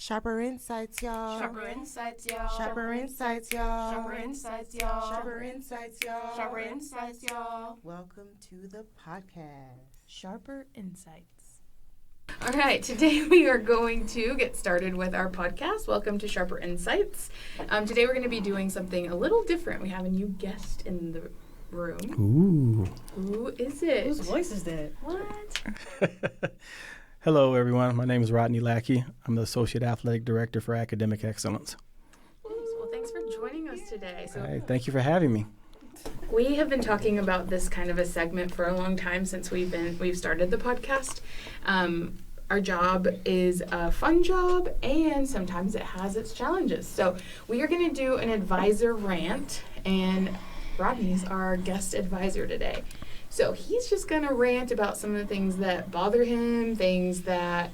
Sharper insights, y'all. Sharper insights, y'all. Sharper insights, y'all. Sharper insights, y'all. Sharper insights, y'all. Sharper insights, y'all. Welcome to the podcast. Sharper Insights. All right, today we are going to get started with our podcast. Welcome to Sharper Insights. Today we're going to be doing something a little different. We have a new guest in the room. Ooh. Who is it? Whose voice is that? What? Hello, everyone. My name is Rodney Lackey. I'm the Associate Athletic Director for Academic Excellence. Well, thanks for joining us today. Hey, thank you for having me. We have been talking about this kind of a segment for a long time since we've started the podcast. Our job is a fun job, and sometimes it has its challenges. So we are going to do an advisor rant, and Rodney's our guest advisor today. So he's just going to rant about some of the things that bother him, things that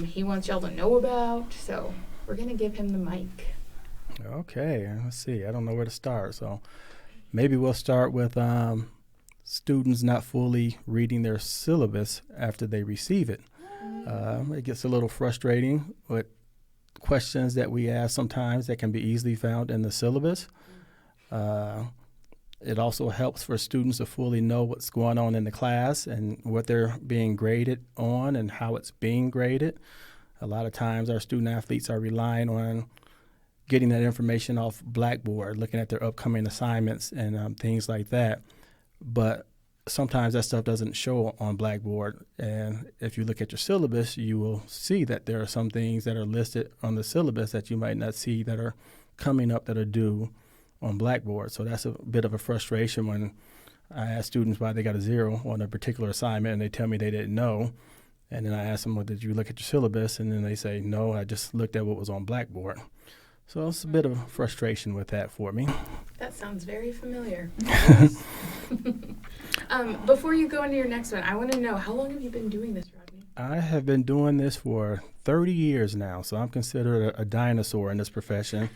he wants y'all to know about. So we're going to give him the mic. Okay, let's see. I don't know where to start. So maybe we'll start with students not fully reading their syllabus after they receive it. It gets a little frustrating with questions that we ask sometimes that can be easily found in the syllabus. It also helps for students to fully know what's going on in the class and what they're being graded on and how it's being graded. A lot of times our student athletes are relying on getting that information off Blackboard, looking at their upcoming assignments and things like that. But sometimes that stuff doesn't show on Blackboard. And if you look at your syllabus, you will see that there are some things that are listed on the syllabus that you might not see that are coming up that are due on Blackboard. So that's a bit of a frustration when I ask students why they got a 0 on a particular assignment and they tell me they didn't know. And then I ask them, well, did you look at your syllabus? And then they say, no, I just looked at what was on Blackboard. So it's a bit of frustration with that for me. That sounds very familiar. Before you go into your next one, I want to know, how long have you been doing this, Rodney? I have been doing this for 30 years now, so I'm considered a dinosaur in this profession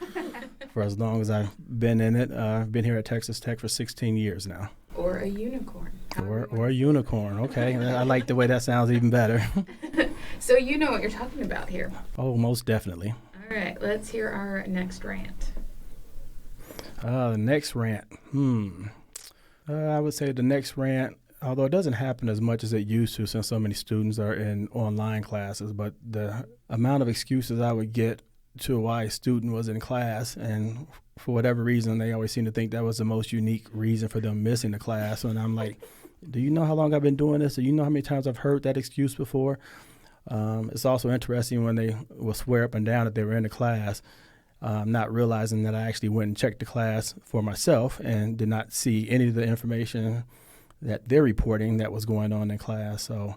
for as long as I've been in it. I've been here at Texas Tech for 16 years now. Or a unicorn. Or a unicorn, okay. I like the way that sounds even better. So you know what you're talking about here. Oh, most definitely. All right, let's hear our next rant. The next rant. I would say the next rant, although it doesn't happen as much as it used to since so many students are in online classes, but the amount of excuses I would get to why a student was in class, and for whatever reason, they always seem to think that was the most unique reason for them missing the class. And I'm like, do you know how long I've been doing this? Do you know how many times I've heard that excuse before? It's also interesting when they will swear up and down that they were in the class, not realizing that I actually went and checked the class for myself and did not see any of the information that they're reporting that was going on in class. So,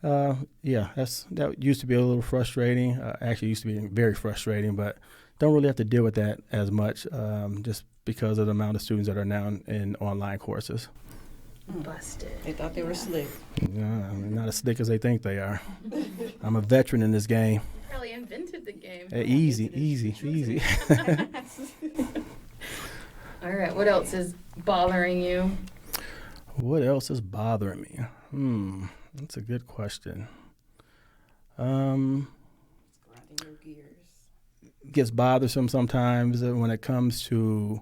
that used to be a little frustrating. Actually used to be very frustrating, but don't really have to deal with that as much just because of the amount of students that are now in online courses. Busted. They thought they were slick. Not as slick as they think they are. I'm a veteran in this game. You probably invented the game. Easy. All right, what else is bothering you? What else is bothering me? That's a good question. Grinding your gears. Gets bothersome sometimes when it comes to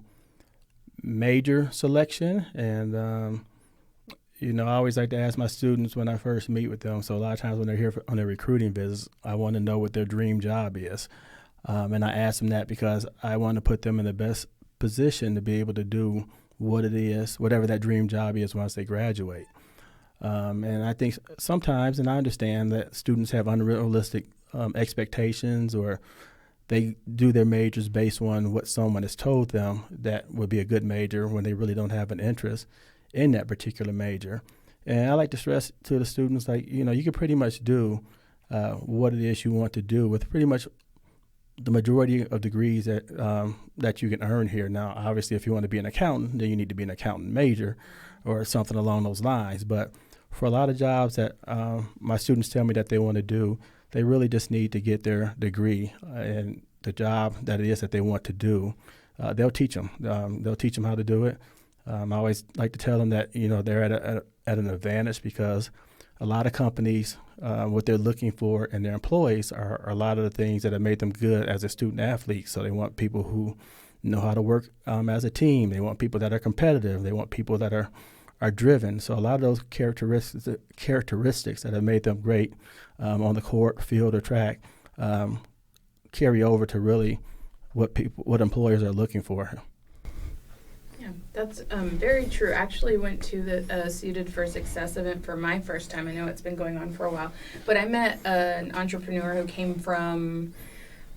major selection. And, I always like to ask my students when I first meet with them. So a lot of times when they're here on their recruiting visits, I want to know what their dream job is. And I ask them that because I want to put them in the best position to be able to do what it is, whatever that dream job is once they graduate. And I think sometimes, and I understand that students have unrealistic expectations, or they do their majors based on what someone has told them that would be a good major when they really don't have an interest in that particular major. And I like to stress to the students, you can pretty much do what it is you want to do with pretty much the majority of degrees that you can earn here. Now, obviously, if you want to be an accountant, then you need to be an accountant major or something along those lines. But for a lot of jobs that my students tell me that they want to do, they really just need to get their degree and the job that it is that they want to do. They'll teach them. They'll teach them how to do it. I always like to tell them that they're at an advantage because a lot of companies, what they're looking for in their employees are a lot of the things that have made them good as a student athlete. So they want people who know how to work as a team. They want people that are competitive. They want people that are driven. So a lot of those characteristics that have made them great on the court, field, or track carry over to really what employers are looking for. Yeah, that's very true. Actually went to the Suited for Success event for my first time. I know it's been going on for a while, but I met an entrepreneur who came from,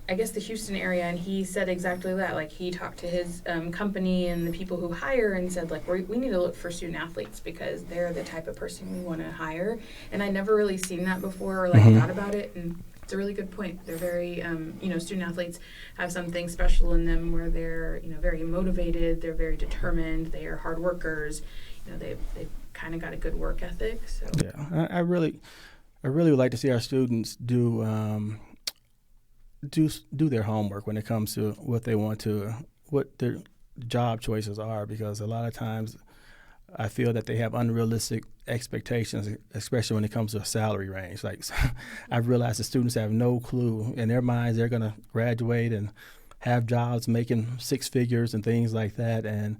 I guess, the Houston area, and he said exactly that. Like, he talked to his company and the people who hire and said, like, we need to look for student athletes because they're the type of person we want to hire. And I'd never really seen that before or, like, thought about it, and it's a really good point. They're very, student athletes have something special in them where they're, very motivated, they're very determined, they are hard workers, they've kind of got a good work ethic. So Yeah, I really would like to see our students do their homework when it comes to what their job choices are, because a lot of times I feel that they have unrealistic expectations, especially when it comes to a salary range. Like, I've realized the students have no clue. In their minds, they're going to graduate and have jobs making six figures and things like that. And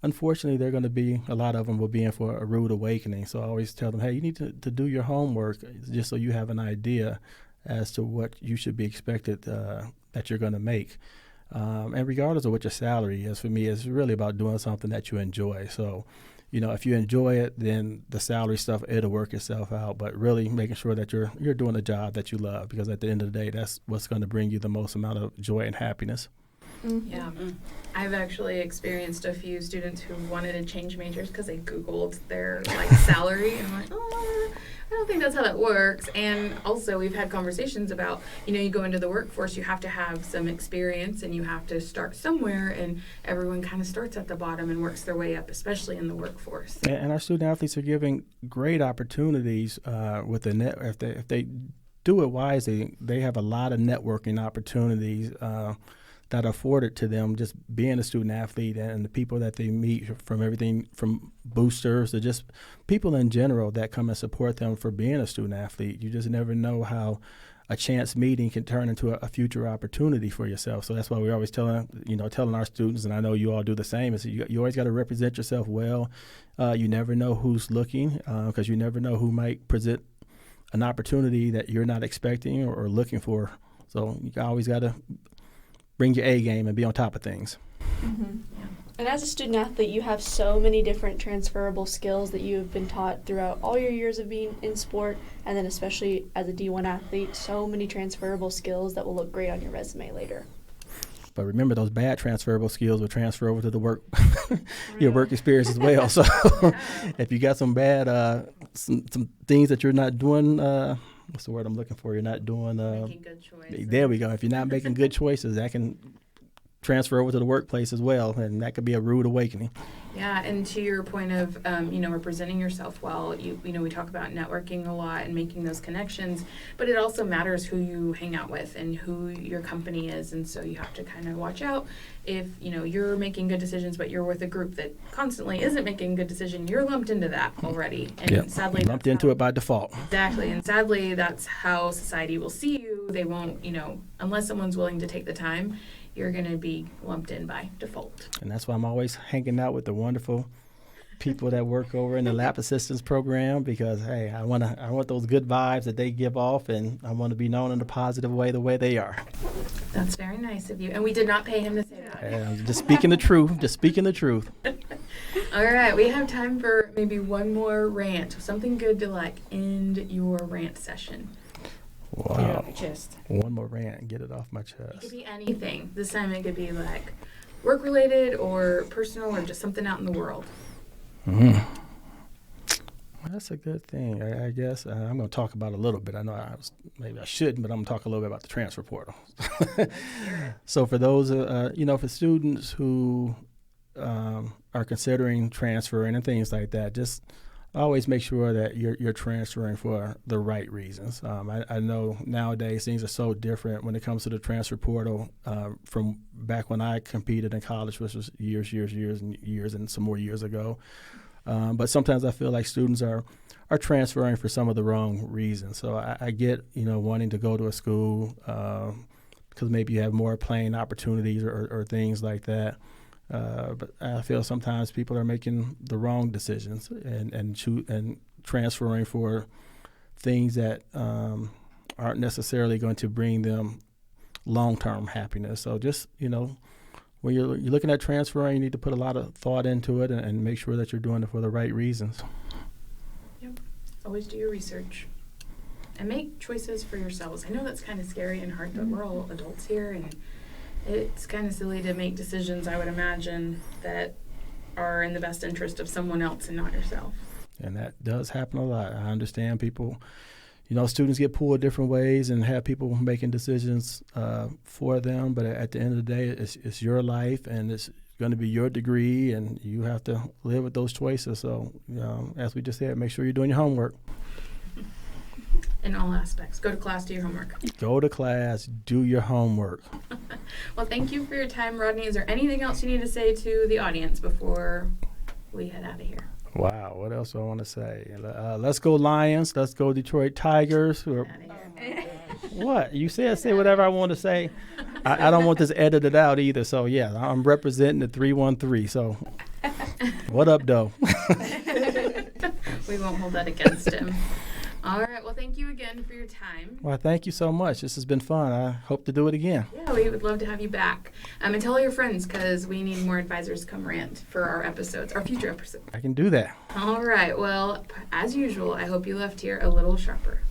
unfortunately, a lot of them will be in for a rude awakening. So I always tell them, hey, you need to do your homework just so you have an idea as to what you should be expected that you're going to make. And regardless of what your salary is, for me, it's really about doing something that you enjoy. So, if you enjoy it, then the salary stuff, it'll work itself out. But really making sure that you're doing a job that you love, because at the end of the day, that's what's going to bring you the most amount of joy and happiness. Mm-hmm. Yeah, I've actually experienced a few students who wanted to change majors because they Googled their salary, and I'm like, I don't think that's how that works. And also, we've had conversations about, you go into the workforce, you have to have some experience, and you have to start somewhere, and everyone kind of starts at the bottom and works their way up, especially in the workforce. And our student athletes are giving great opportunities with the net. If they do it wisely, they have a lot of networking opportunities that are afforded to them just being a student athlete, and the people that they meet from everything from boosters to just people in general that come and support them for being a student athlete. You just never know how a chance meeting can turn into a future opportunity for yourself. So that's why we always telling our students, and I know you all do the same, is you always got to represent yourself well. You never know who's looking, because you never know who might present an opportunity that you're not expecting or looking for. So you always got to bring your A game and be on top of things. Mm-hmm. Yeah. And as a student athlete, you have so many different transferable skills that you have been taught throughout all your years of being in sport, and then especially as a D1 athlete, so many transferable skills that will look great on your resume later. But remember, those bad transferable skills will transfer over to the work, your work experience as well. So if you got some bad, some things that you're not doing, what's the word I'm looking for? You're not doing. Making good choices. There we go. If you're not making good choices, that can transfer over to the workplace as well, and that could be a rude awakening. Yeah, and to your point of, representing yourself well, we talk about networking a lot and making those connections, but it also matters who you hang out with and who your company is, and so you have to kind of watch out. If, you're making good decisions, but you're with a group that constantly isn't making a good decision, you're lumped into that already. And sadly, lumped into it by default. Exactly, and sadly, that's how society will see you. They won't, unless someone's willing to take the time, you're going to be lumped in by default. And that's why I'm always hanging out with the wonderful people that work over in the lap assistance program, because, hey, I want those good vibes that they give off, and I want to be known in a positive way, the way they are. That's very nice of you. And we did not pay him to say that. Just speaking the truth. All right, we have time for maybe one more rant, something good to end your rant session. Wow. Get it off your chest. One more rant, get it off my It chest. could be anything. This time it could be work-related or personal or just something out in the world. Well, that's a good thing. I guess I'm going to talk about a little bit. I know maybe I shouldn't, but I'm going to talk a little bit about the transfer portal. So for those, for students who are considering transferring and things like that, just always make sure that you're transferring for the right reasons. I know nowadays things are so different when it comes to the transfer portal from back when I competed in college, which was years and some more years ago. But sometimes I feel like students are transferring for some of the wrong reasons. So I get, wanting to go to a school because maybe you have more playing opportunities or things like that. But I feel sometimes people are making the wrong decisions and transferring for things that aren't necessarily going to bring them long-term happiness. So just, when you're looking at transferring, you need to put a lot of thought into it and make sure that you're doing it for the right reasons. Yep. Always do your research and make choices for yourselves. I know that's kind of scary and hard, but we're all adults here, and it's kind of silly to make decisions, I would imagine, that are in the best interest of someone else and not yourself. And that does happen a lot. I understand people, students get pulled different ways and have people making decisions for them. But at the end of the day, it's your life and it's going to be your degree, and you have to live with those choices. So, as we just said, make sure you're doing your homework. In all aspects. Go to class, do your homework. Go to class, do your homework. Well, thank you for your time, Rodney. Is there anything else you need to say to the audience before we head out of here? Wow, what else do I want to say? Let's go Lions. Let's go Detroit Tigers. What? You said say whatever I want to say. I don't want this edited out either. So, yeah, I'm representing the 313. So, what up, though? We won't hold that against him. All right. Well, thank you again for your time. Well, thank you so much. This has been fun. I hope to do it again. Yeah, we would love to have you back. And tell all your friends, because we need more advisors to come rant for our episodes, our future episodes. I can do that. All right. Well, as usual, I hope you left here a little sharper.